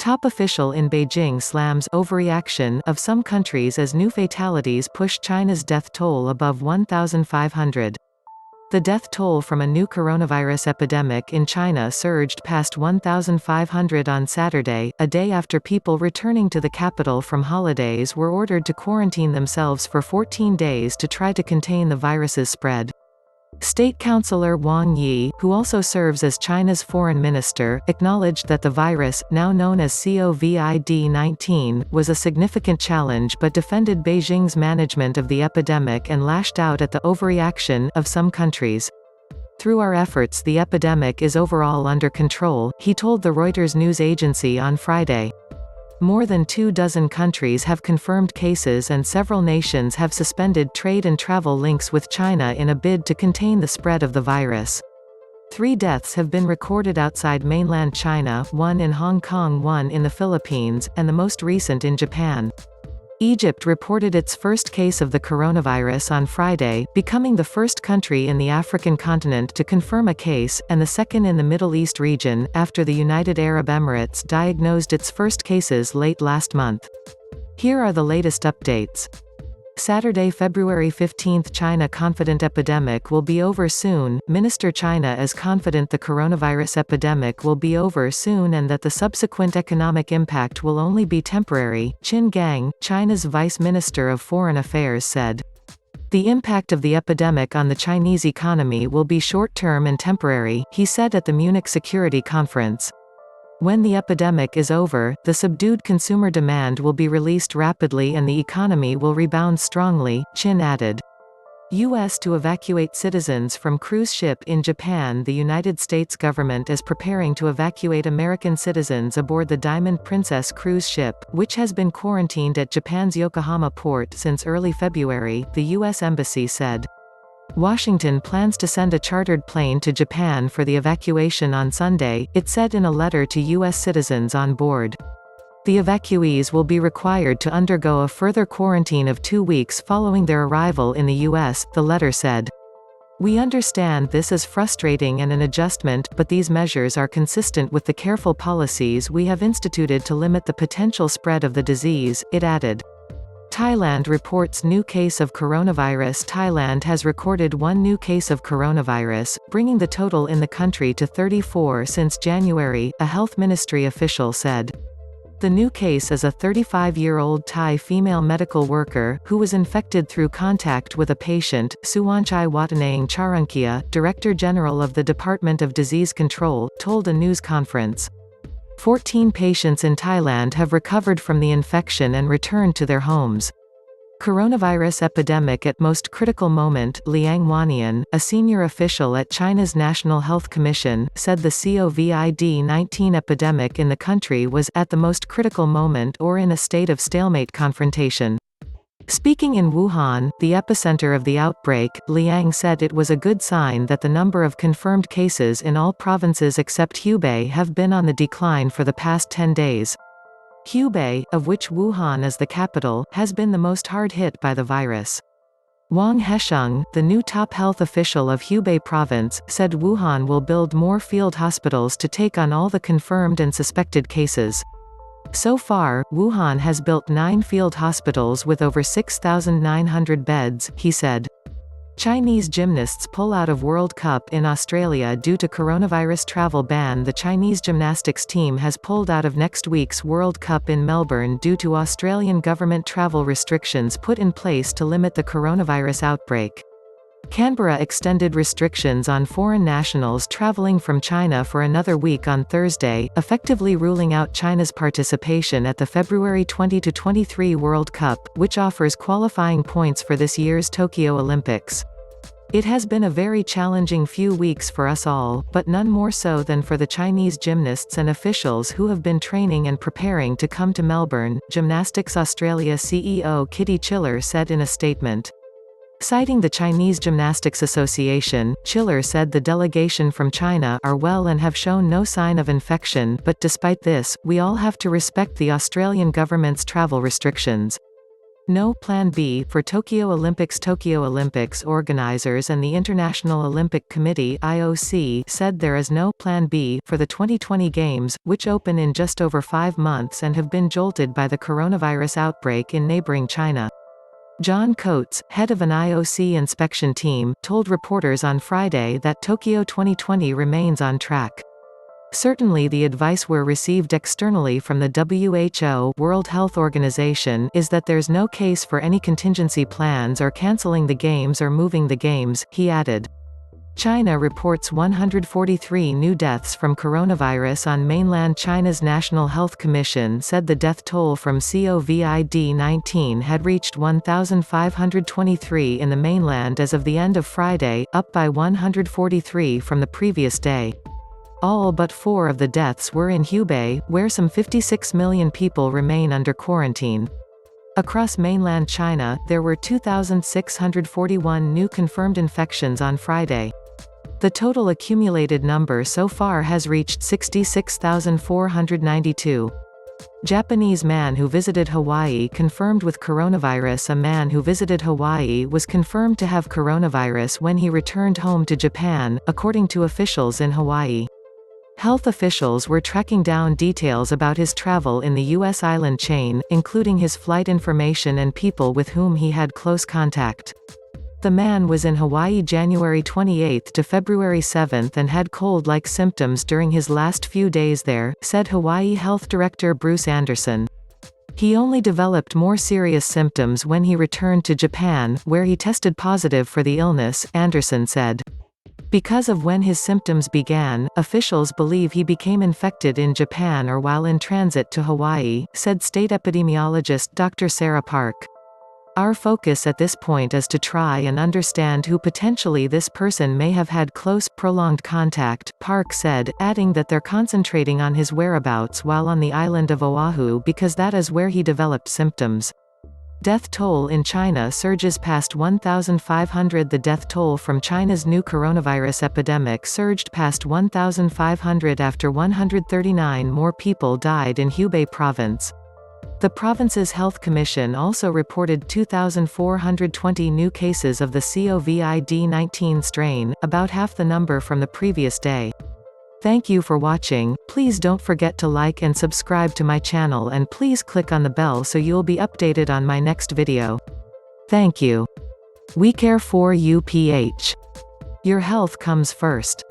Top official in Beijing slams overreaction of some countries as new fatalities push China's death toll above 1,500. The death toll from a new coronavirus epidemic in China surged past 1,500 on Saturday, a day after people returning to the capital from holidays were ordered to quarantine themselves for 14 days to try to contain the virus's spread. State Councillor Wang Yi, who also serves as China's foreign minister, acknowledged that the virus, now known as COVID-19, was a significant challenge but defended Beijing's management of the epidemic and lashed out at the overreaction of some countries. "Through our efforts, the epidemic is overall under control," he told the Reuters news agency on Friday. More than 24 countries have confirmed cases and several nations have suspended trade and travel links with China in a bid to contain the spread of the virus. 3 deaths have been recorded outside mainland China, 1 in Hong Kong, 1 in the Philippines, and the most recent in Japan. Egypt reported its first case of the coronavirus on Friday, becoming the first country in the African continent to confirm a case, and the second in the Middle East region, after the United Arab Emirates diagnosed its first cases late last month. Here are the latest updates. Saturday, February 15. China confident epidemic will be over soon. Minister China is confident the coronavirus epidemic will be over soon and that the subsequent economic impact will only be temporary, Qin Gang, China's Vice Minister of Foreign Affairs said. The impact of the epidemic on the Chinese economy will be short-term and temporary, he said at the Munich Security Conference. When the epidemic is over, the subdued consumer demand will be released rapidly and the economy will rebound strongly, Qin added. U.S. to evacuate citizens from cruise ship in Japan. The United States government is preparing to evacuate American citizens aboard the Diamond Princess cruise ship, which has been quarantined at Japan's Yokohama port since early February, the U.S. Embassy said. Washington plans to send a chartered plane to Japan for the evacuation on Sunday, it said in a letter to U.S. citizens on board. The evacuees will be required to undergo a further quarantine of 2 weeks following their arrival in the U.S., the letter said. We understand this is frustrating and an adjustment, but these measures are consistent with the careful policies we have instituted to limit the potential spread of the disease, it added. Thailand reports new case of coronavirus. Thailand has recorded 1 new case of coronavirus, bringing the total in the country to 34 since January, a health ministry official said. The new case is a 35-year-old Thai female medical worker, who was infected through contact with a patient, Suwanchai Watanayang Charunkia, Director General of the Department of Disease Control, told a news conference. 14 patients in Thailand have recovered from the infection and returned to their homes. Coronavirus epidemic at most critical moment. Liang Wannian, a senior official at China's National Health Commission, said the COVID-19 epidemic in the country was at the most critical moment or in a state of stalemate confrontation. Speaking in Wuhan, the epicenter of the outbreak, Liang said it was a good sign that the number of confirmed cases in all provinces except Hubei have been on the decline for the past 10 days. Hubei, of which Wuhan is the capital, has been the most hard hit by the virus. Wang Hesheng, the new top health official of Hubei province, said Wuhan will build more field hospitals to take on all the confirmed and suspected cases. So far, Wuhan has built 9 field hospitals with over 6,900 beds, he said. Chinese gymnasts pull out of World Cup in Australia due to coronavirus travel ban. The Chinese gymnastics team has pulled out of next week's World Cup in Melbourne due to Australian government travel restrictions put in place to limit the coronavirus outbreak. Canberra extended restrictions on foreign nationals travelling from China for another week on Thursday, effectively ruling out China's participation at the February 2023 World Cup, which offers qualifying points for this year's Tokyo Olympics. It has been a very challenging few weeks for us all, but none more so than for the Chinese gymnasts and officials who have been training and preparing to come to Melbourne, Gymnastics Australia CEO Kitty Chiller said in a statement. Citing the Chinese Gymnastics Association, Chiller said the delegation from China are well and have shown no sign of infection, but despite this, we all have to respect the Australian government's travel restrictions. No Plan B for Tokyo Olympics. Tokyo Olympics organizers and the International Olympic Committee (IOC) said there is no Plan B for the 2020 Games, which open in just over 5 months and have been jolted by the coronavirus outbreak in neighboring China. John Coates, head of an IOC inspection team, told reporters on Friday that Tokyo 2020 remains on track. Certainly the advice we're received externally from the WHO World Health Organization is that there's no case for any contingency plans or cancelling the Games or moving the Games, he added. China reports 143 new deaths from coronavirus on mainland China's National Health Commission said the death toll from COVID-19 had reached 1,523 in the mainland as of the end of Friday, up by 143 from the previous day. All but 4 of the deaths were in Hubei, where some 56 million people remain under quarantine. Across mainland China, there were 2,641 new confirmed infections on Friday. The total accumulated number so far has reached 66,492. Japanese man who visited Hawaii confirmed with coronavirus. A man who visited Hawaii was confirmed to have coronavirus when he returned home to Japan, according to officials in Hawaii. Health officials were tracking down details about his travel in the U.S. island chain, including his flight information and people with whom he had close contact. The man was in Hawaii January 28 to February 7 and had cold-like symptoms during his last few days there, said Hawaii Health Director Bruce Anderson. He only developed more serious symptoms when he returned to Japan, where he tested positive for the illness, Anderson said. Because of when his symptoms began, officials believe he became infected in Japan or while in transit to Hawaii, said state epidemiologist Dr. Sarah Park. Our focus at this point is to try and understand who potentially this person may have had close, prolonged contact, Park said, adding that they're concentrating on his whereabouts while on the island of Oahu because that is where he developed symptoms. Death toll in China surges past 1,500. The death toll from China's new coronavirus epidemic surged past 1,500 after 139 more people died in Hubei province. The province's health commission also reported 2,420 new cases of the COVID-19 strain, about half the number from the previous day. Thank you for watching. Please don't forget to like and subscribe to my channel and please click on the bell so you'll be updated on my next video. Thank you. WeCare for UPH. Your health comes first.